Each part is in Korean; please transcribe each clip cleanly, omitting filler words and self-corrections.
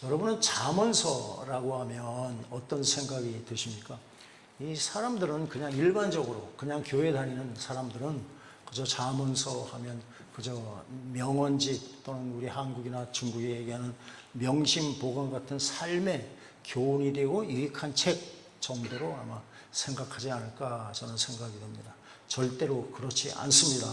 여러분은 잠언서라고 하면 어떤 생각이 드십니까? 이 사람들은 그냥 일반적으로 그냥 교회 다니는 사람들은 그저 잠언서 하면 그저 명언집 또는 우리 한국이나 중국에 얘기하는 명심보감 같은 삶의 교훈이 되고 유익한 책 정도로 아마 생각하지 않을까 저는 생각이 듭니다. 절대로 그렇지 않습니다.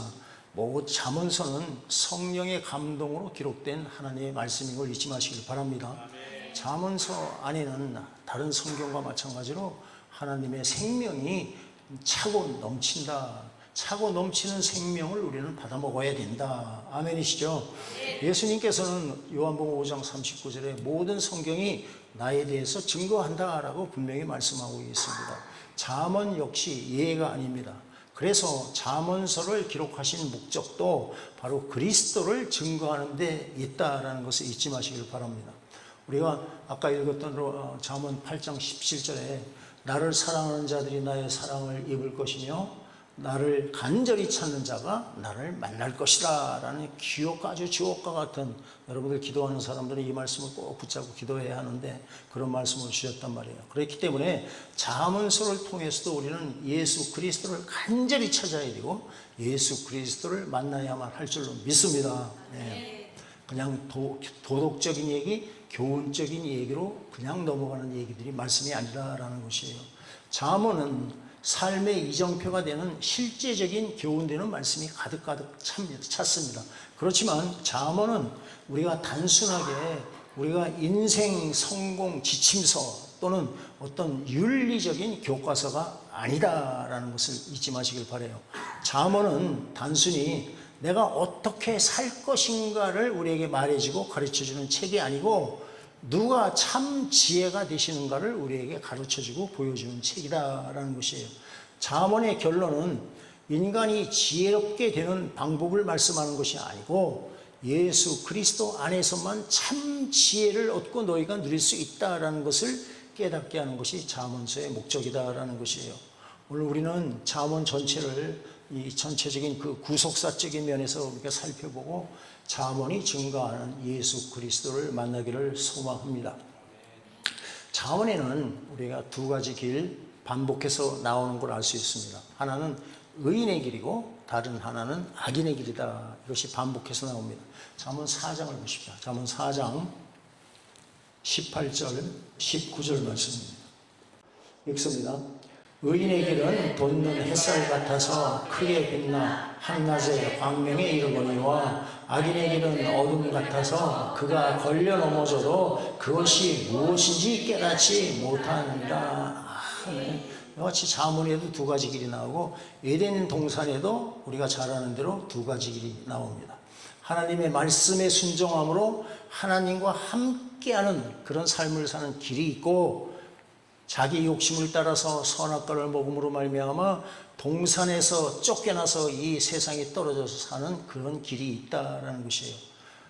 잠언서는 성령의 감동으로 기록된 하나님의 말씀인 걸 잊지 마시길 바랍니다. 잠언서 안에는 다른 성경과 마찬가지로 하나님의 생명이 차고 넘친다. 차고 넘치는 생명을 우리는 받아 먹어야 된다. 아멘이시죠? 예수님께서는 요한복음 5장 39절에 모든 성경이 나에 대해서 증거한다라고 분명히 말씀하고 있습니다. 잠언 역시 예가 아닙니다. 그래서 잠언서를 기록하신 목적도 바로 그리스도를 증거하는 데 있다라는 것을 잊지 마시길 바랍니다. 우리가 아까 읽었던 잠언 8장 17절에 나를 사랑하는 자들이 나의 사랑을 입을 것이며 나를 간절히 찾는 자가 나를 만날 것이다 라는 기억과 아주 주옥과 같은, 여러분들 기도하는 사람들은 이 말씀을 꼭 붙잡고 기도해야 하는데 그런 말씀을 주셨단 말이에요. 그렇기 때문에 잠언서를 통해서도 우리는 예수 그리스도를 간절히 찾아야 되고 예수 그리스도를 만나야만 할 줄로 믿습니다. 네. 그냥 도덕적인 얘기, 교훈적인 얘기로 그냥 넘어가는 얘기들이 말씀이 아니라라는 것이에요. 잠언은 삶의 이정표가 되는 실제적인 교훈되는 말씀이 가득가득 찼습니다. 그렇지만 잠언은 우리가 단순하게 우리가 인생 성공 지침서 또는 어떤 윤리적인 교과서가 아니다라는 것을 잊지 마시길 바라요. 잠언은 단순히 내가 어떻게 살 것인가를 우리에게 말해주고 가르쳐주는 책이 아니고 누가 참 지혜가 되시는가를 우리에게 가르쳐주고 보여주는 책이다라는 것이에요. 잠언의 결론은 인간이 지혜롭게 되는 방법을 말씀하는 것이 아니고 예수 그리스도 안에서만 참 지혜를 얻고 너희가 누릴 수 있다라는 것을 깨닫게 하는 것이 잠언서의 목적이다라는 것이에요. 오늘 우리는 잠언 전체를 이 전체적인 그 구속사적인 면에서 우리가 살펴보고 잠언이 증거하는 예수 그리스도를 만나기를 소망합니다. 잠언에는 우리가 두 가지 길 반복해서 나오는 걸 알 수 있습니다. 하나는 의인의 길이고 다른 하나는 악인의 길이다. 이것이 반복해서 나옵니다. 잠언 4장을 보십시오. 잠언 4장 18절 19절 말씀입니다. 읽습니다. 의인의 길은 돋는 햇살 같아서 크게 빛나 한낮에 광명에 이르거니와 악인의 길은 어둠 같아서 그가 걸려 넘어져도 그것이 무엇인지 깨닫지 못하느니라. 이같이 잠언에도 두 가지 길이 나오고 에덴 동산에도 우리가 잘 아는 대로 두 가지 길이 나옵니다. 하나님의 말씀에 순종함으로 하나님과 함께하는 그런 삶을 사는 길이 있고 자기 욕심을 따라서 선악과를 먹음으로 말미암아 동산에서 쫓겨나서 이 세상에 떨어져서 사는 그런 길이 있다라는 것이에요.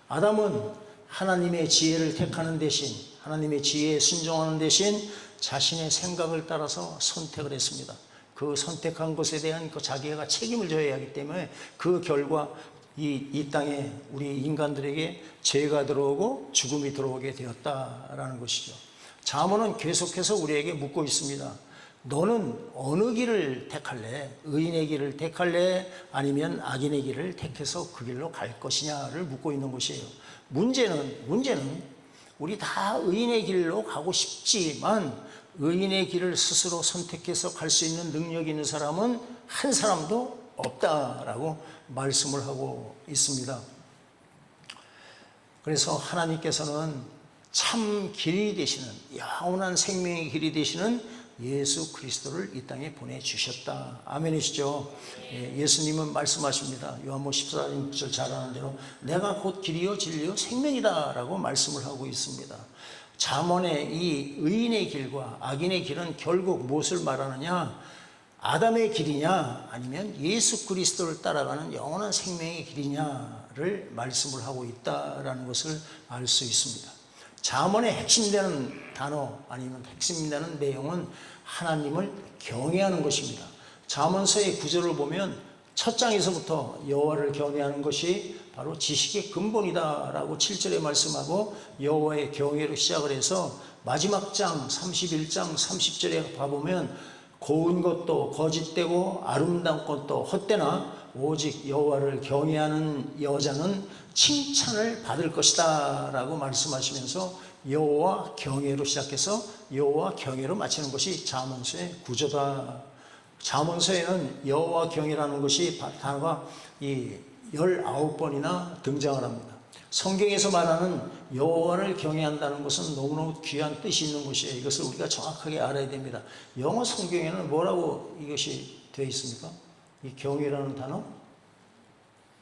아담은 하나님의 지혜를 택하는 대신 하나님의 지혜에 순종하는 대신 자신의 생각을 따라서 선택을 했습니다. 그 선택한 것에 대한 그 자기가 책임을 져야 하기 때문에 그 결과 이 땅에 우리 인간들에게 죄가 들어오고 죽음이 들어오게 되었다라는 것이죠. 잠언은 계속해서 우리에게 묻고 있습니다. 너는 어느 길을 택할래? 의인의 길을 택할래? 아니면 악인의 길을 택해서 그 길로 갈 것이냐를 묻고 있는 것이에요. 문제는 우리 다 의인의 길로 가고 싶지만 의인의 길을 스스로 선택해서 갈 수 있는 능력이 있는 사람은 한 사람도 없다라고 말씀을 하고 있습니다. 그래서 하나님께서는 참 길이 되시는 영원한 생명의 길이 되시는 예수 그리스도를 이 땅에 보내주셨다. 아멘이시죠? 예수님은 말씀하십니다. 요한복음 14절 잘 아는 대로 내가 곧 길이요 진리요 생명이다 라고 말씀을 하고 있습니다. 잠언의 이 의인의 길과 악인의 길은 결국 무엇을 말하느냐? 아담의 길이냐 아니면 예수 그리스도를 따라가는 영원한 생명의 길이냐를 말씀을 하고 있다라는 것을 알 수 있습니다. 잠언의 핵심되는 단어 아니면 핵심되는 내용은 하나님을 경외하는 것입니다. 잠언서의 구절을 보면 첫 장에서부터 여호와를 경외하는 것이 바로 지식의 근본이다라고 7절에 말씀하고 여호와의 경외로 시작을 해서 마지막 장 31장 30절에 봐보면 고운 것도 거짓되고 아름다운 것도 헛되나 오직 여호와를 경외하는 여자는 칭찬을 받을 것이다 라고 말씀하시면서 여호와 경외로 시작해서 여호와 경외로 마치는 것이 잠언서의 구조다. 잠언서에는 여호와 경외라는 것이 단어가 이 19번이나 등장을 합니다. 성경에서 말하는 여호와를 경외한다는 것은 너무너무 귀한 뜻이 있는 것이에요. 이것을 우리가 정확하게 알아야 됩니다. 영어 성경에는 뭐라고 이것이 되어 있습니까? 이 경외라는 단어?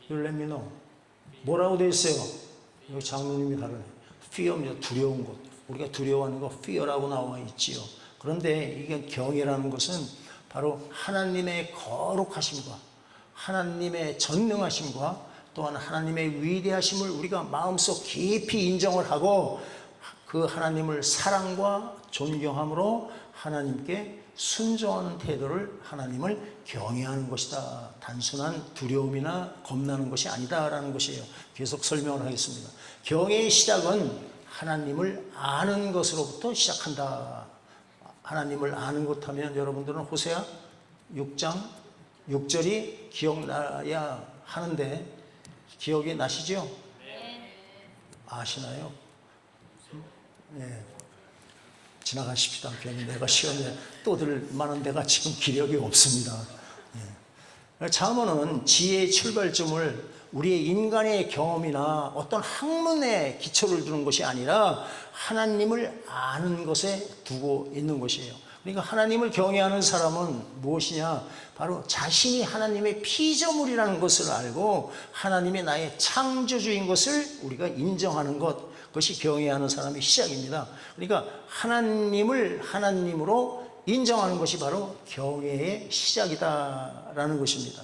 You let me know. 뭐라고 되어 있어요? 여기 장로님이 다르네. fear입니다. 두려운 것. 우리가 두려워하는 거 fear라고 나와 있지요. 그런데 이게 경외라는 것은 바로 하나님의 거룩하심과 하나님의 전능하심과 또한 하나님의 위대하심을 우리가 마음속 깊이 인정을 하고 그 하나님을 사랑과 존경함으로 하나님께 순종하는 태도를 하나님을 경외하는 것이다. 단순한 두려움이나 겁나는 것이 아니다라는 것이에요. 계속 설명을 하겠습니다. 경외의 시작은 하나님을 아는 것으로부터 시작한다. 하나님을 아는 것 하면 여러분들은 호세아 6장 6절이 기억나야 하는데 기억이 나시죠? 네. 아시나요? 네. 지나가십시다. 괜히 내가 시험에 또 들 만한 데가 지금 기력이 없습니다. 네. 잠언은 지혜의 출발점을 우리의 인간의 경험이나 어떤 학문에 기초를 두는 것이 아니라 하나님을 아는 것에 두고 있는 것이에요. 그러니까 하나님을 경외하는 사람은 무엇이냐? 바로 자신이 하나님의 피조물이라는 것을 알고 하나님이 나의 창조주인 것을 우리가 인정하는 것, 그것이 경외하는 사람의 시작입니다. 그러니까 하나님을 하나님으로 인정하는 것이 바로 경외의 시작이다라는 것입니다.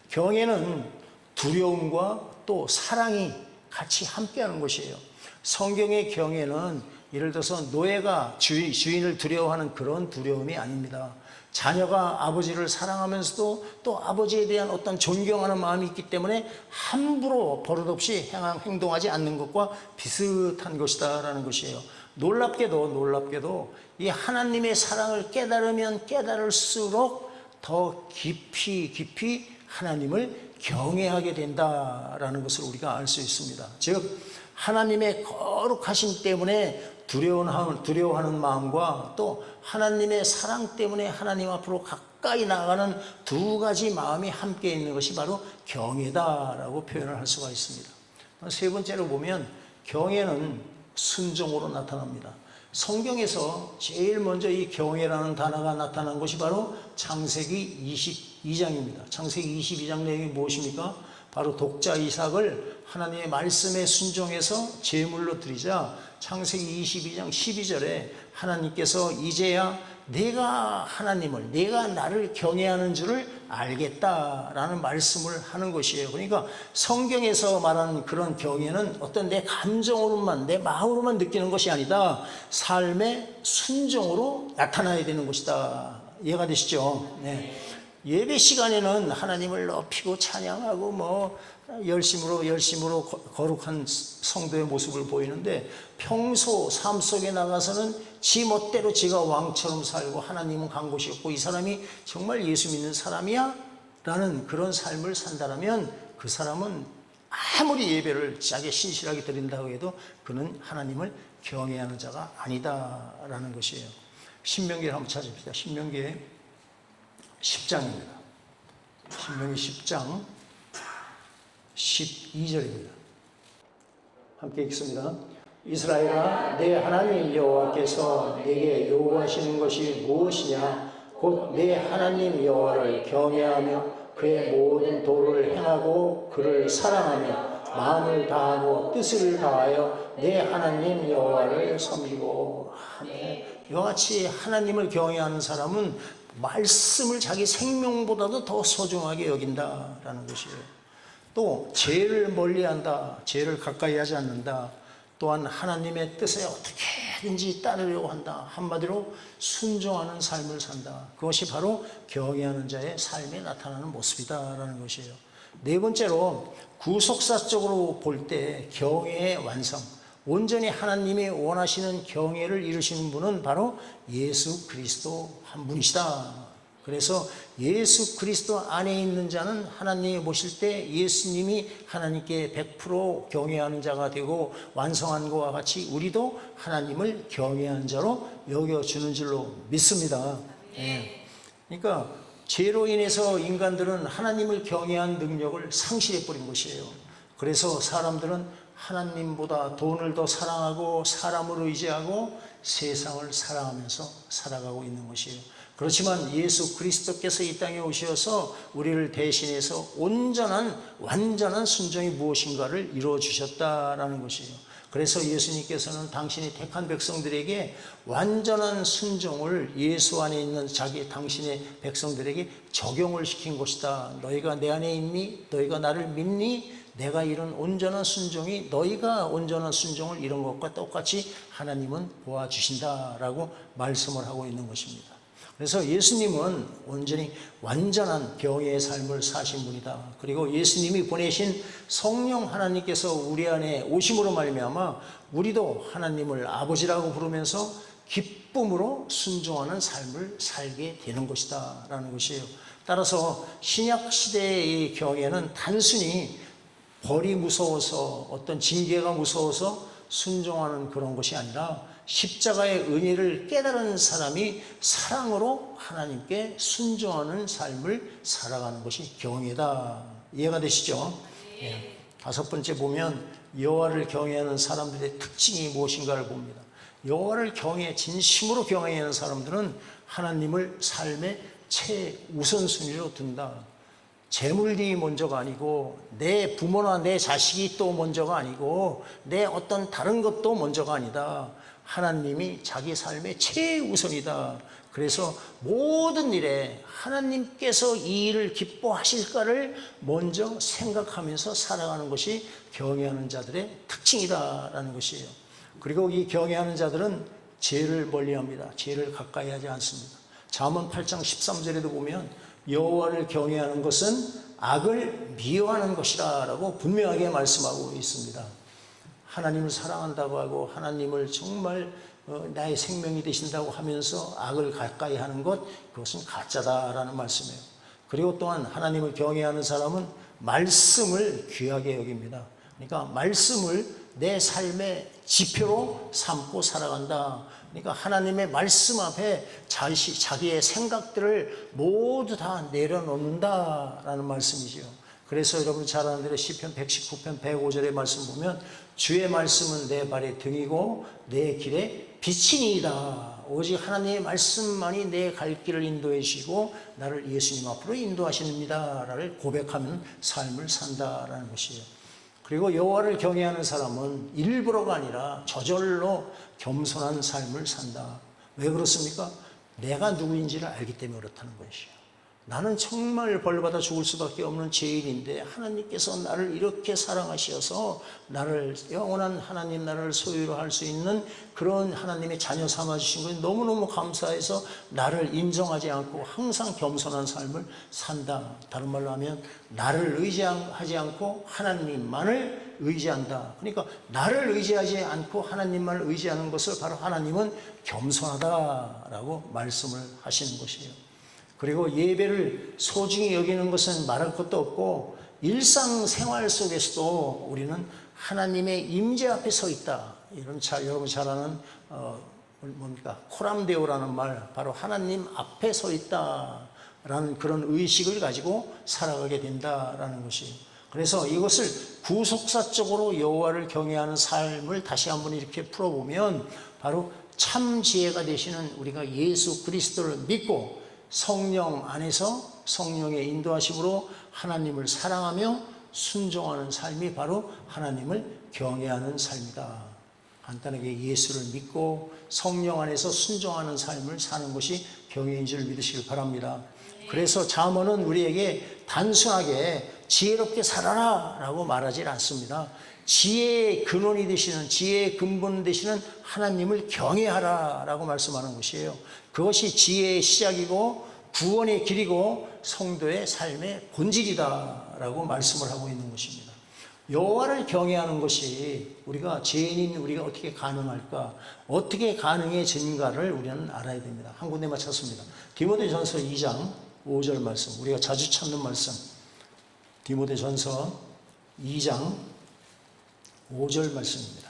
경외는 두려움과 또 사랑이 같이 함께하는 것이에요. 성경의 경외는 예를 들어서 노예가 주인을 두려워하는 그런 두려움이 아닙니다. 자녀가 아버지를 사랑하면서도 또 아버지에 대한 어떤 존경하는 마음이 있기 때문에 함부로 버릇없이 행동하지 않는 것과 비슷한 것이다라는 것이에요. 놀랍게도 이 하나님의 사랑을 깨달으면 깨달을수록 더 깊이 하나님을 경외하게 된다라는 것을 우리가 알 수 있습니다. 즉 하나님의 거룩하심 때문에 두려워하는 마음과 또 하나님의 사랑 때문에 하나님 앞으로 가까이 나아가는 두 가지 마음이 함께 있는 것이 바로 경외다라고 표현을 할 수가 있습니다. 세 번째로 보면 경외는 순종으로 나타납니다. 성경에서 제일 먼저 이 경외라는 단어가 나타난 것이 바로 창세기 22장입니다. 창세기 22장 내용이 무엇입니까? 바로 독자 이삭을 하나님의 말씀에 순종해서 제물로 드리자 창세기 22장 12절에 하나님께서 이제야 내가 나를 경외하는 줄을 알겠다라는 말씀을 하는 것이에요. 그러니까 성경에서 말하는 그런 경외는 어떤 내 감정으로만, 내 마음으로만 느끼는 것이 아니다. 삶의 순종으로 나타나야 되는 것이다. 이해가 되시죠? 네. 예배 시간에는 하나님을 높이고 찬양하고 열심으로 거룩한 성도의 모습을 보이는데 평소 삶 속에 나가서는 지 멋대로 지가 왕처럼 살고 하나님은 간 곳이 없고 이 사람이 정말 예수 믿는 사람이야? 라는 그런 삶을 산다면 그 사람은 아무리 예배를 자기 신실하게 드린다고 해도 그는 하나님을 경외하는 자가 아니다라는 것이에요. 신명기를 한번 찾읍시다. 신명기 10장입니다. 신명기 10장 12절입니다. 함께 읽습니다. 이스라엘아, 내 하나님 여호와께서 내게 요구하시는 것이 무엇이냐? 곧 내 하나님 여호와를 경외하며 그의 모든 도를 행하고 그를 사랑하며 마음을 다하고 뜻을 다하여 내 하나님 여호와를 섬기고 하네. 이와 같이 하나님을 경외하는 사람은 말씀을 자기 생명보다도 더 소중하게 여긴다라는 것이에요. 또 죄를 멀리한다. 죄를 가까이 하지 않는다. 또한 하나님의 뜻에 어떻게든지 따르려고 한다. 한마디로 순종하는 삶을 산다. 그것이 바로 경외하는 자의 삶에 나타나는 모습이다라는 것이에요. 네 번째로 구속사적으로 볼 때 경외의 완성, 온전히 하나님이 원하시는 경외를 이루시는 분은 바로 예수 그리스도 한 분이시다. 그래서 예수 그리스도 안에 있는 자는 하나님이 보실 때 예수님이 하나님께 100% 경외하는 자가 되고 완성한 것과 같이 우리도 하나님을 경외한 자로 여겨주는 줄로 믿습니다. 네. 그러니까 죄로 인해서 인간들은 하나님을 경외한 능력을 상실해버린 것이에요. 그래서 사람들은 하나님보다 돈을 더 사랑하고 사람을 의지하고 세상을 사랑하면서 살아가고 있는 것이에요. 그렇지만 예수 그리스도께서 이 땅에 오셔서 우리를 대신해서 완전한 순종이 무엇인가를 이루어 주셨다라는 것이에요. 그래서 예수님께서는 당신이 택한 백성들에게 완전한 순종을 예수 안에 있는 당신의 백성들에게 적용을 시킨 것이다. 너희가 내 안에 있니? 너희가 나를 믿니? 내가 이룬 온전한 순종이 너희가 온전한 순종을 이룬 것과 똑같이 하나님은 보아주신다라고 말씀을 하고 있는 것입니다. 그래서 예수님은 온전히 완전한 경외의 삶을 사신 분이다. 그리고 예수님이 보내신 성령 하나님께서 우리 안에 오심으로 말미암아 우리도 하나님을 아버지라고 부르면서 기쁨으로 순종하는 삶을 살게 되는 것이다 라는 것이에요. 따라서 신약 시대의 경외는 단순히 벌이 무서워서 어떤 징계가 무서워서 순종하는 그런 것이 아니라 십자가의 은혜를 깨달은 사람이 사랑으로 하나님께 순종하는 삶을 살아가는 것이 경외다. 이해가 되시죠? 네. 다섯 번째 보면 여호와를 경외하는 사람들의 특징이 무엇인가를 봅니다. 여호와를 진심으로 경외하는 사람들은 하나님을 삶의 최우선순위로 둔다. 재물이 먼저가 아니고 내 부모나 내 자식이 또 먼저가 아니고 내 어떤 다른 것도 먼저가 아니다. 하나님이 자기 삶의 최우선이다. 그래서 모든 일에 하나님께서 이 일을 기뻐하실까를 먼저 생각하면서 살아가는 것이 경외하는 자들의 특징이다라는 것이에요. 그리고 이 경외하는 자들은 죄를 멀리합니다. 죄를 가까이 하지 않습니다. 잠언 8장 13절에도 보면 여호와를 경외하는 것은 악을 미워하는 것이라 라고 분명하게 말씀하고 있습니다. 하나님을 사랑한다고 하고 하나님을 정말 나의 생명이 되신다고 하면서 악을 가까이 하는 것, 그것은 가짜다라는 말씀이에요. 그리고 또한 하나님을 경외하는 사람은 말씀을 귀하게 여깁니다. 그러니까 말씀을 내 삶의 지표로 삼고 살아간다. 그러니까 하나님의 말씀 앞에 자기의 생각들을 모두 다 내려놓는다라는 말씀이죠. 그래서 여러분 잘 아는 대로 시편 119편 105절의 말씀 보면 주의 말씀은 내 발의 등이고 내 길에 빛이니이다. 오직 하나님의 말씀만이 내 갈 길을 인도해 주시고 나를 예수님 앞으로 인도하십니다 라를 고백하는 삶을 산다라는 것이에요. 그리고 여호와를 경외하는 사람은 일부러가 아니라 저절로 겸손한 삶을 산다. 왜 그렇습니까? 내가 누구인지를 알기 때문에 그렇다는 것이에요. 나는 정말 벌받아 죽을 수밖에 없는 죄인인데 하나님께서 나를 이렇게 사랑하셔서 나를 영원한 하나님 나라를 소유로 할 수 있는 그런 하나님의 자녀 삼아주신 것이 너무너무 감사해서 나를 인정하지 않고 항상 겸손한 삶을 산다. 다른 말로 하면 나를 의지하지 않고 하나님만을 의지한다. 그러니까 나를 의지하지 않고 하나님만을 의지하는 것을 바로 하나님은 겸손하다라고 말씀을 하시는 것이에요. 그리고 예배를 소중히 여기는 것은 말할 것도 없고 일상생활 속에서도 우리는 하나님의 임재 앞에 서 있다. 여러분 잘 아는 코람데오라는 말, 바로 하나님 앞에 서 있다라는 그런 의식을 가지고 살아가게 된다라는 것이에요. 그래서 이것을 구속사적으로 여호와를 경외하는 삶을 다시 한번 이렇게 풀어보면 바로 참 지혜가 되시는 우리가 예수 그리스도를 믿고 성령 안에서 성령의 인도하심으로 하나님을 사랑하며 순종하는 삶이 바로 하나님을 경외하는 삶이다. 간단하게 예수를 믿고 성령 안에서 순종하는 삶을 사는 것이 경외인 줄 믿으시길 바랍니다. 그래서 잠언은 우리에게 단순하게 지혜롭게 살아라 라고 말하지 않습니다. 지혜의 근원이 되시는, 지혜의 근본 되시는 하나님을 경외하라 라고 말씀하는 것이에요. 그것이 지혜의 시작이고 구원의 길이고 성도의 삶의 본질이다라고 말씀을 하고 있는 것입니다. 여호와를 경외하는 것이 우리가 죄인인 우리가 어떻게 가능할까? 어떻게 가능해진가를 우리는 알아야 됩니다. 한 군데만 찾습니다. 디모데전서 2장 5절 말씀, 우리가 자주 찾는 말씀. 디모데전서 2장 5절 말씀입니다.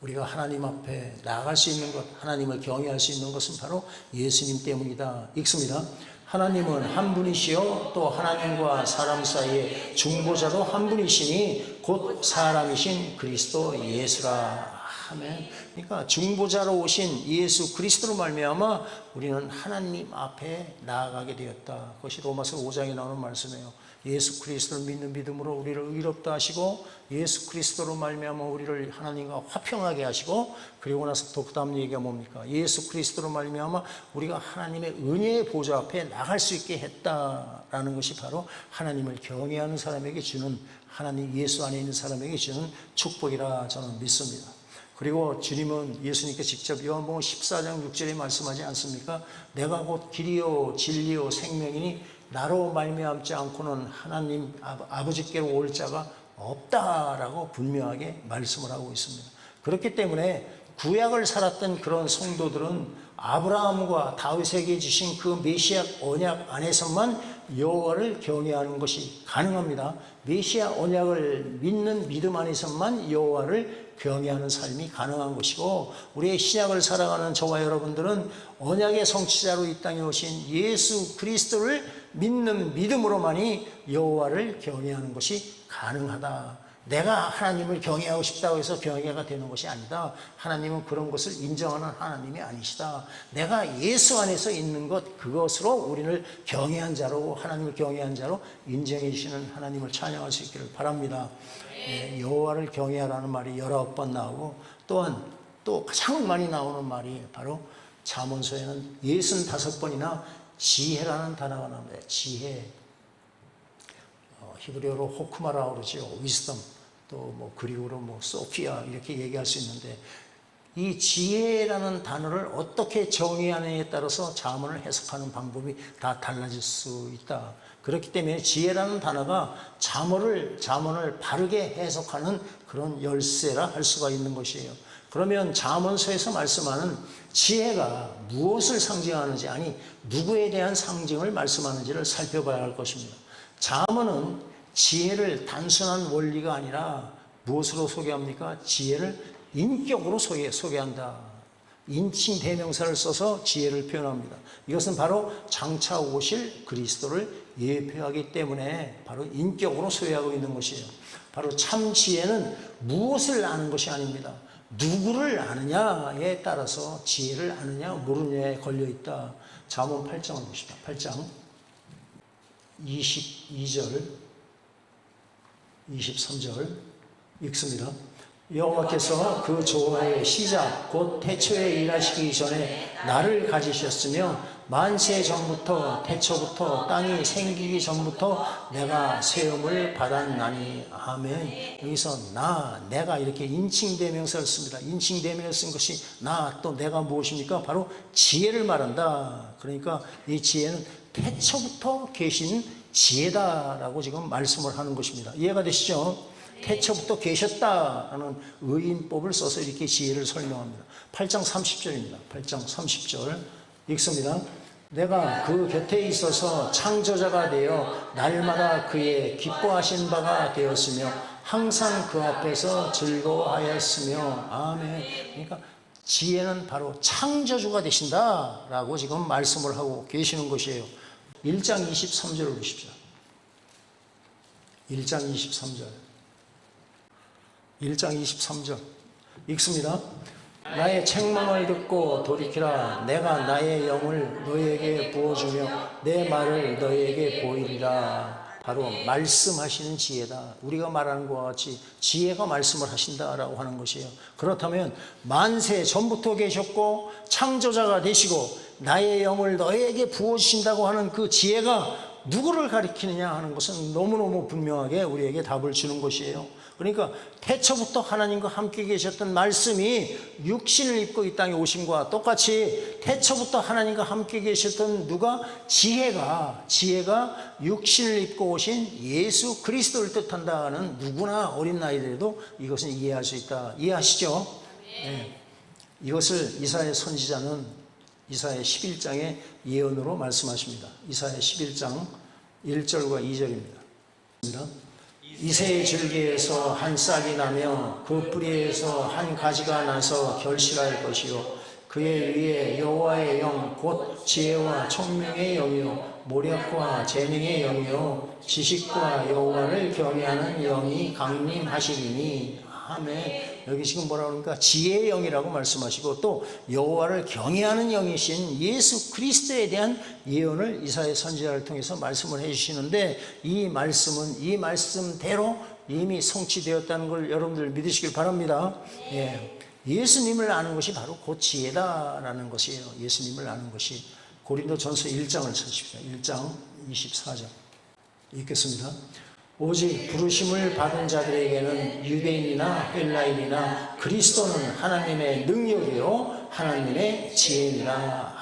우리가 하나님 앞에 나아갈 수 있는 것, 하나님을 경외할 수 있는 것은 바로 예수님 때문이다. 읽습니다. 하나님은 한 분이시요 또 하나님과 사람 사이에 중보자도 한 분이시니 곧 사람이신 그리스도 예수라. 아멘. 그러니까 중보자로 오신 예수 그리스도로 말미암아 우리는 하나님 앞에 나아가게 되었다. 그것이 로마서 5장에 나오는 말씀이에요. 예수 그리스도를 믿는 믿음으로 우리를 의롭다 하시고 예수 그리스도로 말미암아 우리를 하나님과 화평하게 하시고, 그리고 나서 또 그 다음 얘기가 뭡니까? 예수 그리스도로 말미암아 우리가 하나님의 은혜의 보좌 앞에 나갈 수 있게 했다라는 것이 바로 하나님을 경외하는 사람에게 주는, 하나님 예수 안에 있는 사람에게 주는 축복이라 저는 믿습니다. 그리고 주님은, 예수님께 직접 요한복음 14장 6절에 말씀하지 않습니까? 내가 곧 길이요 진리요 생명이니 나로 말미암지 않고는 하나님 아버지께로 올 자가 없다라고 분명하게 말씀을 하고 있습니다. 그렇기 때문에 구약을 살았던 그런 성도들은 아브라함과 다윗에게 주신 그 메시아 언약 안에서만 여호와를 경외하는 것이 가능합니다. 메시아 언약을 믿는 믿음 안에서만 여호와를 경외하는 삶이 가능한 것이고, 우리의 신약을 살아가는 저와 여러분들은 언약의 성취자로 이 땅에 오신 예수 그리스도를 믿는 믿음으로만이 여호와를 경외하는 것이 가능하다. 내가 하나님을 경외하고 싶다고 해서 경외가 되는 것이 아니다. 하나님은 그런 것을 인정하는 하나님이 아니시다. 내가 예수 안에서 있는 것, 그것으로 우리를 경외한 자로, 하나님을 경외한 자로 인정해 주시는 하나님을 찬양할 수 있기를 바랍니다. 네, 여호와를 경외하라는 말이 19번 나오고, 또한 또 가장 많이 나오는 말이 바로 잠언서에는 65번이나 지혜라는 단어가 나옵니다. 지혜. 히브리어로 호크마라고 그러죠. 위스덤. 또 뭐 그리고로 뭐 소피아 이렇게 얘기할 수 있는데, 이 지혜라는 단어를 어떻게 정의하느냐에 따라서 잠언을 해석하는 방법이 다 달라질 수 있다. 그렇기 때문에 지혜라는 단어가 잠언을 바르게 해석하는 그런 열쇠라 할 수가 있는 것이에요. 그러면 잠언서에서 말씀하는 지혜가 무엇을 상징하는지, 아니 누구에 대한 상징을 말씀하는지를 살펴봐야 할 것입니다. 잠언은 지혜를 단순한 원리가 아니라 무엇으로 소개합니까? 지혜를 인격으로 소개한다. 인칭 대명사를 써서 지혜를 표현합니다. 이것은 바로 장차 오실 그리스도를 예표하기 때문에 바로 인격으로 소개하고 있는 것이에요. 바로 참 지혜는 무엇을 아는 것이 아닙니다. 누구를 아느냐에 따라서 지혜를 아느냐 모르느냐에 걸려있다. 잠언 8장을 보십시다. 8장 22절 23절 읽습니다. 여호와께서 그 조화의 시작 곧 태초에 일하시기 전에 나를 가지셨으며 만세 전부터 태초부터 땅이 생기기 전부터 내가 세움을 받았나니. 아멘. 여기서 내가 이렇게 인칭대명사를 씁니다. 인칭대명을 쓴 것이 또 내가 무엇입니까? 바로 지혜를 말한다. 그러니까 이 지혜는 태초부터 계신 지혜다라고 지금 말씀을 하는 것입니다. 이해가 되시죠? 태초부터 계셨다라는 의인법을 써서 이렇게 지혜를 설명합니다. 8장 30절입니다. 8장 30절 읽습니다. 내가 그 곁에 있어서 창조자가 되어 날마다 그의 기뻐하신 바가 되었으며 항상 그 앞에서 즐거워하였으며. 아멘. 그러니까 지혜는 바로 창조주가 되신다라고 지금 말씀을 하고 계시는 것이에요. 1장 23절을 보십시오. 1장 23절. 1장 23절 읽습니다. 나의 책망을 듣고 돌이키라. 내가 나의 영을 너희에게 부어주며 내 말을 너희에게 보이리라. 바로 말씀하시는 지혜다. 우리가 말하는 것과 같이 지혜가 말씀을 하신다라고 하는 것이에요. 그렇다면 만세 전부터 계셨고 창조자가 되시고 나의 영을 너희에게 부어주신다고 하는 그 지혜가 누구를 가리키느냐 하는 것은 너무너무 분명하게 우리에게 답을 주는 것이에요. 그러니까 태초부터 하나님과 함께 계셨던 말씀이 육신을 입고 이 땅에 오신 것과 똑같이 태초부터 하나님과 함께 계셨던 누가? 지혜가 육신을 입고 오신 예수 그리스도를 뜻한다는 누구나 어린 나이들에도 이것은 이해할 수 있다. 이해하시죠? 네. 이것을 이사야 선지자는 이사야 11장의 예언으로 말씀하십니다. 이사야 11장 1절과 2절입니다. 이새의 줄기에서 한 싹이 나며 그 뿌리에서 한 가지가 나서 결실할 것이요 그의 위에 여호와의 영 곧 지혜와 총명의 영이요 모략과 재능의 영이요 지식과 여호와를 경외하는 영이 강림하시리니. 아멘. 여기 지금 뭐라 그러니까 지혜의 영이라고 말씀하시고 또 여호와를 경외하는 영이신 예수 그리스도에 대한 예언을 이사야 선지자를 통해서 말씀을 해주시는데 이 말씀은 이 말씀대로 이미 성취되었다는 걸 여러분들 믿으시길 바랍니다. 예. 예수님을 아는 것이 바로 곧 지혜다라는 것이에요. 예수님을 아는 것이. 고린도전서 1장을 찾으십시오. 1장 24절 읽겠습니다. 오직 부르심을 받은 자들에게는 유대인이나 헬라인이나 그리스도는 하나님의 능력이요 하나님의 지혜니라.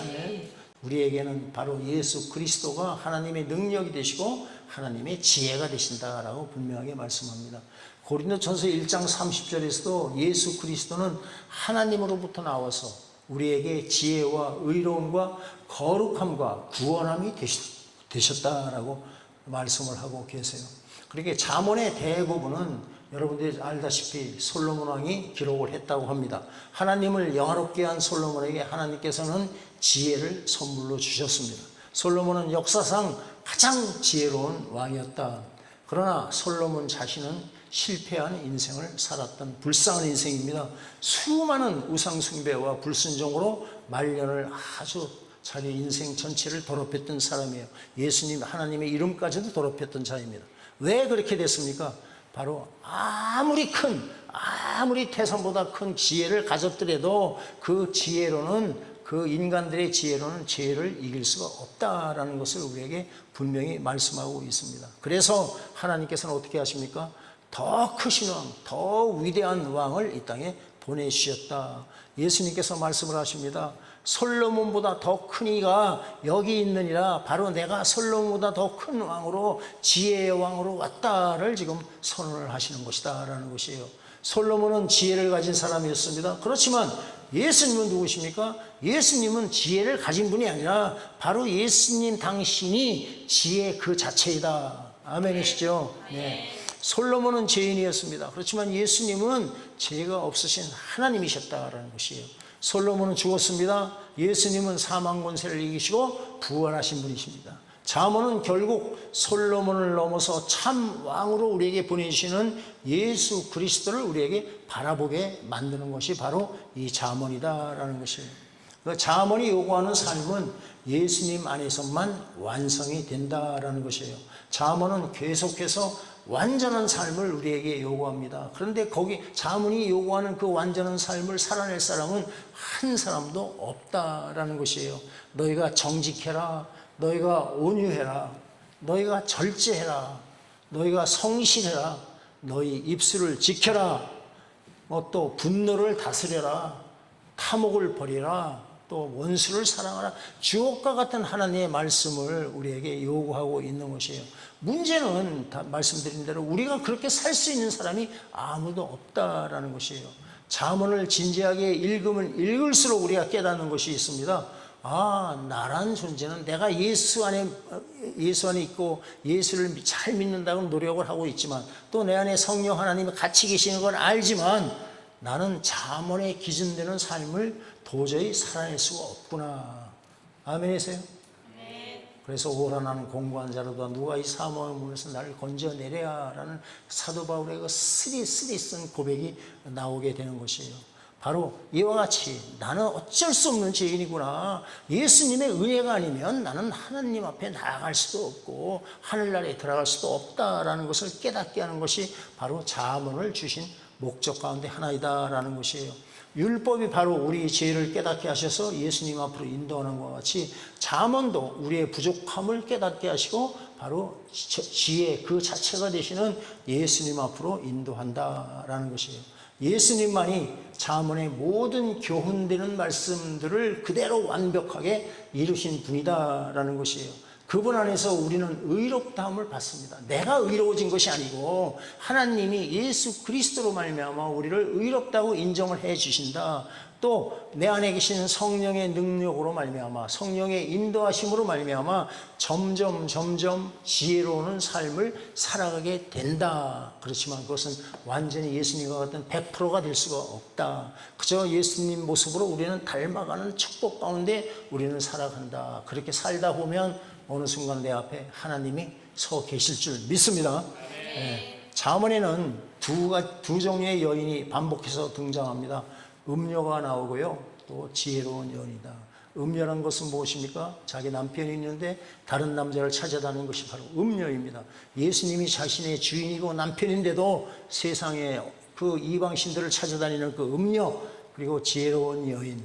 아멘. 우리에게는 바로 예수 그리스도가 하나님의 능력이 되시고 하나님의 지혜가 되신다라고 분명하게 말씀합니다. 고린도전서 1장 30절에서도 예수 그리스도는 하나님으로부터 나와서 우리에게 지혜와 의로움과 거룩함과 구원함이 되셨다라고 말씀을 하고 계세요. 그러니까 잠언의 대부분은 여러분들이 알다시피 솔로몬 왕이 기록을 했다고 합니다. 하나님을 영화롭게 한 솔로몬에게 하나님께서는 지혜를 선물로 주셨습니다. 솔로몬은 역사상 가장 지혜로운 왕이었다. 그러나 솔로몬 자신은 실패한 인생을 살았던 불쌍한 인생입니다. 수많은 우상숭배와 불순종으로 말년을 아주 자기 인생 전체를 더럽혔던 사람이에요. 예수님 하나님의 이름까지도 더럽혔던 자입니다. 왜 그렇게 됐습니까? 바로 아무리 태산보다 큰 지혜를 가졌더라도 그 지혜로는 그 인간들의 지혜로는 죄를 이길 수가 없다라는 것을 우리에게 분명히 말씀하고 있습니다. 그래서 하나님께서는 어떻게 하십니까? 더 크신 왕, 더 위대한 왕을 이 땅에 보내주셨다. 예수님께서 말씀을 하십니다. 솔로몬보다 더 큰 이가 여기 있느니라. 바로 내가 솔로몬보다 더 큰 왕으로 지혜의 왕으로 왔다를 지금 선언을 하시는 것이다 라는 것이에요. 솔로몬은 지혜를 가진 사람이었습니다. 그렇지만 예수님은 누구십니까? 예수님은 지혜를 가진 분이 아니라 바로 예수님 당신이 지혜 그 자체이다. 아멘이시죠? 네. 솔로몬은 죄인이었습니다. 그렇지만 예수님은 죄가 없으신 하나님이셨다라는 것이에요. 솔로몬은 죽었습니다. 예수님은 사망 권세를 이기시고 부활하신 분이십니다. 잠언은 결국 솔로몬을 넘어서 참 왕으로 우리에게 보내주시는 예수 그리스도를 우리에게 바라보게 만드는 것이 바로 이 잠언이다라는 것이에요. 그 잠언이 요구하는 삶은 예수님 안에서만 완성이 된다라는 것이에요. 잠언은 계속해서 완전한 삶을 우리에게 요구합니다. 그런데 거기 잠언이 요구하는 그 완전한 삶을 살아낼 사람은 한 사람도 없다라는 것이에요. 너희가 정직해라, 너희가 온유해라, 너희가 절제해라, 너희가 성실해라, 너희 입술을 지켜라, 또 분노를 다스려라, 탐욕을 버리라, 또 원수를 사랑하라. 주옥과 같은 하나님의 말씀을 우리에게 요구하고 있는 것이에요. 문제는 다 말씀드린 대로 우리가 그렇게 살 수 있는 사람이 아무도 없다라는 것이에요. 잠언을 진지하게 읽으면 읽을수록 우리가 깨닫는 것이 있습니다. 아, 나라는 존재는 내가 예수 안에 있고 예수를 잘 믿는다고 노력을 하고 있지만 또 내 안에 성령 하나님이 같이 계시는 걸 알지만 나는 잠언에 기준되는 삶을 도저히 살아낼 수가 없구나. 아멘이세요? 네. 그래서 오라 나는 공고한 자로다 누가 이 사망의 문에서 나를 건져내랴 라는 사도 바울의 그 쓰리 쓴 고백이 나오게 되는 것이에요. 바로 이와 같이 나는 어쩔 수 없는 죄인이구나. 예수님의 은혜가 아니면 나는 하나님 앞에 나아갈 수도 없고 하늘나라에 들어갈 수도 없다라는 것을 깨닫게 하는 것이 바로 잠언을 주신 목적 가운데 하나이다라는 것이에요. 율법이 바로 우리 죄를 깨닫게 하셔서 예수님 앞으로 인도하는 것과 같이 잠언도 우리의 부족함을 깨닫게 하시고 바로 지혜 그 자체가 되시는 예수님 앞으로 인도한다라는 것이에요. 예수님만이 잠언의 모든 교훈되는 말씀들을 그대로 완벽하게 이루신 분이다라는 것이에요. 그분 안에서 우리는 의롭다함을 받습니다. 내가 의로워진 것이 아니고 하나님이 예수 그리스도로 말미암아 우리를 의롭다고 인정을 해 주신다. 또 내 안에 계시는 성령의 능력으로 말미암아 성령의 인도하심으로 말미암아 점점 지혜로운 삶을 살아가게 된다. 그렇지만 그것은 완전히 예수님과 같은 100%가 될 수가 없다. 그저 예수님 모습으로 우리는 닮아가는 축복 가운데 우리는 살아간다. 그렇게 살다 보면 어느 순간 내 앞에 하나님이 서 계실 줄 믿습니다. 잠언에는 두 종류의 여인이 반복해서 등장합니다. 음녀가 나오고요, 또 지혜로운 여인이다. 음녀란 것은 무엇입니까? 자기 남편이 있는데 다른 남자를 찾아다니는 것이 바로 음녀입니다. 예수님이 자신의 주인이고 남편인데도 세상에 그 이방신들을 찾아다니는 그 음녀, 그리고 지혜로운 여인.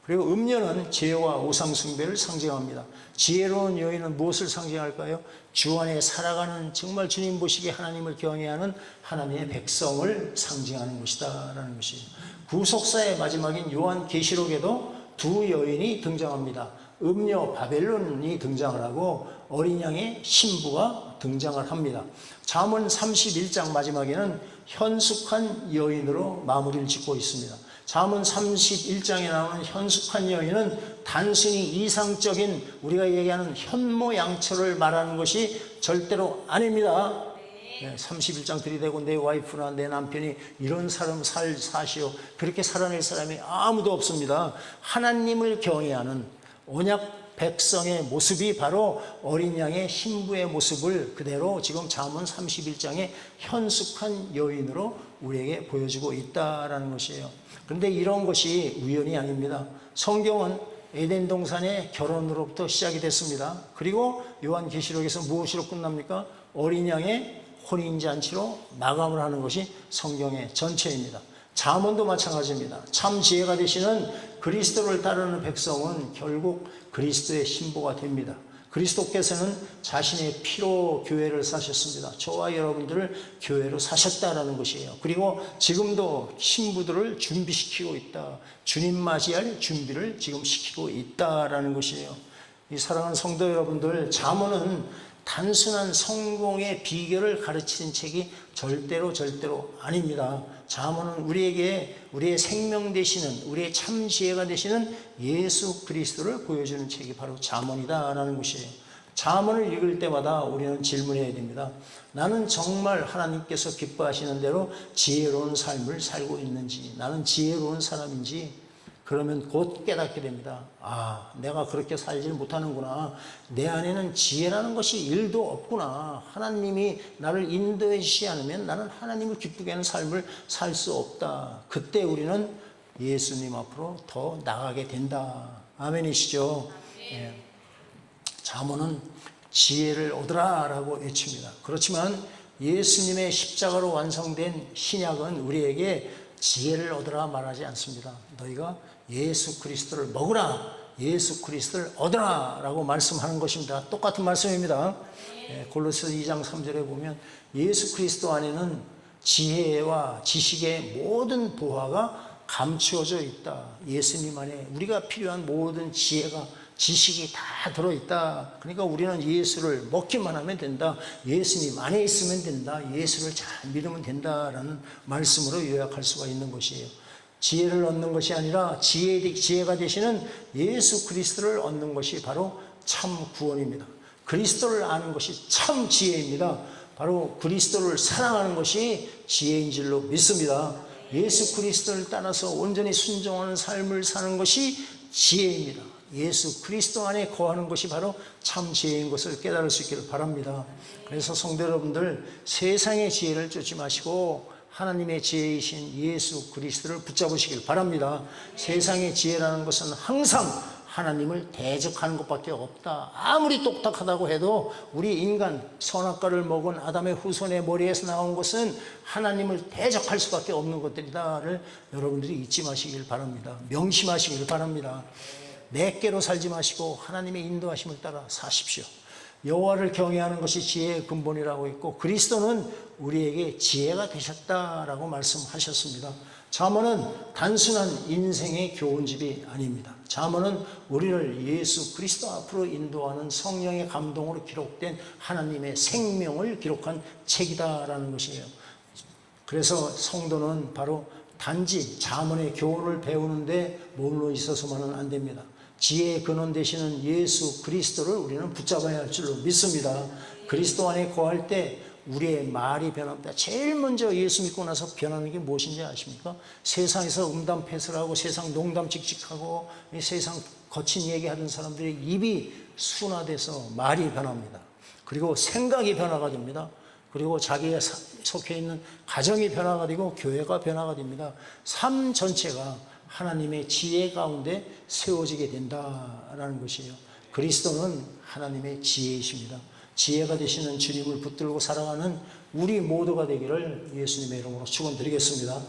그리고 음녀는 죄와 우상숭배를 상징합니다. 지혜로운 여인은 무엇을 상징할까요? 주 안에 살아가는 정말 주님 보시기에 하나님을 경외하는 하나님의 백성을 상징하는 것이다 라는 것이에요. 구속사의 마지막인 요한계시록에도 두 여인이 등장합니다. 음녀 바벨론이 등장을 하고 어린 양의 신부가 등장을 합니다. 잠언 31장 마지막에는 현숙한 여인으로 마무리를 짓고 있습니다. 잠언 31장에 나오는 현숙한 여인은 단순히 이상적인 우리가 얘기하는 현모양처를 말하는 것이 절대로 아닙니다. 31장 들이대고 내 와이프나 내 남편이 이런 사람 사시오, 그렇게 살아낼 사람이 아무도 없습니다. 하나님을 경외하는 언약 백성의 모습이 바로 어린 양의 신부의 모습을 그대로 지금 잠언 31장의 현숙한 여인으로 우리에게 보여주고 있다라는 것이에요. 그런데 이런 것이 우연이 아닙니다. 성경은 에덴 동산의 결혼으로부터 시작이 됐습니다. 그리고 요한계시록에서 무엇으로 끝납니까? 어린 양의 혼인잔치로 마감을 하는 것이 성경의 전체입니다. 잠언도 마찬가지입니다. 참 지혜가 되시는 그리스도를 따르는 백성은 결국 그리스도의 신부가 됩니다. 그리스도께서는 자신의 피로 교회를 사셨습니다. 저와 여러분들을 교회로 사셨다라는 것이에요. 그리고 지금도 신부들을 준비시키고 있다. 주님 맞이할 준비를 지금 시키고 있다라는 것이에요. 이 사랑하는 성도 여러분들, 잠언은 단순한 성공의 비결을 가르치는 책이 절대로 아닙니다. 잠언은 우리에게 우리의 생명 되시는, 우리의 참 지혜가 되시는 예수 그리스도를 보여주는 책이 바로 잠언이다라는 것이에요. 잠언을 읽을 때마다 우리는 질문해야 됩니다. 나는 정말 하나님께서 기뻐하시는 대로 지혜로운 삶을 살고 있는지, 나는 지혜로운 사람인지. 그러면 곧 깨닫게 됩니다. 아, 내가 그렇게 살지 못하는구나. 내 안에는 지혜라는 것이 일도 없구나. 하나님이 나를 인도해 주시지 않으면 나는 하나님을 기쁘게 하는 삶을 살 수 없다. 그때 우리는 예수님 앞으로 더 나가게 된다. 아멘이시죠? 예. 잠언은 지혜를 얻으라 라고 외칩니다. 그렇지만 예수님의 십자가로 완성된 신약은 우리에게 지혜를 얻으라 말하지 않습니다. 너희가 예수 그리스도를 먹으라, 예수 그리스도를 얻으라 라고 말씀하는 것입니다. 똑같은 말씀입니다. 골로새 2장 3절에 보면 예수 그리스도 안에는 지혜와 지식의 모든 보화가 감추어져 있다. 예수님 안에 우리가 필요한 모든 지혜가, 지식이 다 들어있다. 그러니까 우리는 예수를 먹기만 하면 된다. 예수님 안에 있으면 된다. 예수를 잘 믿으면 된다라는 말씀으로 요약할 수가 있는 것이에요. 지혜를 얻는 것이 아니라 지혜가 되시는 예수 그리스도를 얻는 것이 바로 참 구원입니다. 그리스도를 아는 것이 참 지혜입니다. 바로 그리스도를 사랑하는 것이 지혜인 줄로 믿습니다. 예수 그리스도를 따라서 온전히 순종하는 삶을 사는 것이 지혜입니다. 예수 그리스도 안에 거하는 것이 바로 참 지혜인 것을 깨달을 수 있기를 바랍니다. 그래서 성도 여러분들, 세상의 지혜를 쫓지 마시고 하나님의 지혜이신 예수 그리스도를 붙잡으시길 바랍니다. 세상의 지혜라는 것은 항상 하나님을 대적하는 것밖에 없다. 아무리 똑똑하다고 해도 우리 인간 선악과를 먹은 아담의 후손의 머리에서 나온 것은 하나님을 대적할 수밖에 없는 것들이다를 여러분들이 잊지 마시길 바랍니다. 명심하시길 바랍니다. 내께로 살지 마시고 하나님의 인도하심을 따라 사십시오. 여호와를 경외하는 것이 지혜의 근본이라고 했고 그리스도는 우리에게 지혜가 되셨다라고 말씀하셨습니다. 잠언은 단순한 인생의 교훈집이 아닙니다. 잠언은 우리를 예수 그리스도 앞으로 인도하는 성령의 감동으로 기록된 하나님의 생명을 기록한 책이다라는 것이에요. 그래서 성도는 바로 단지 잠언의 교훈을 배우는데 머물러 있어서만은 안 됩니다. 지혜의 근원 되시는 예수 그리스도를 우리는 붙잡아야 할 줄로 믿습니다. 그리스도 안에 거할 때 우리의 말이 변합니다. 제일 먼저 예수 믿고 나서 변하는 게 무엇인지 아십니까? 세상에서 음담패설하고 세상 농담 칙칙하고 세상 거친 얘기하던 사람들의 입이 순화돼서 말이 변합니다. 그리고 생각이 변화가 됩니다. 그리고 자기가 속해 있는 가정이 변화가 되고 교회가 변화가 됩니다. 삶 전체가 하나님의 지혜 가운데 세워지게 된다라는 것이에요. 그리스도는 하나님의 지혜이십니다. 지혜가 되시는 주님을 붙들고 살아가는 우리 모두가 되기를 예수님의 이름으로 축원드리겠습니다.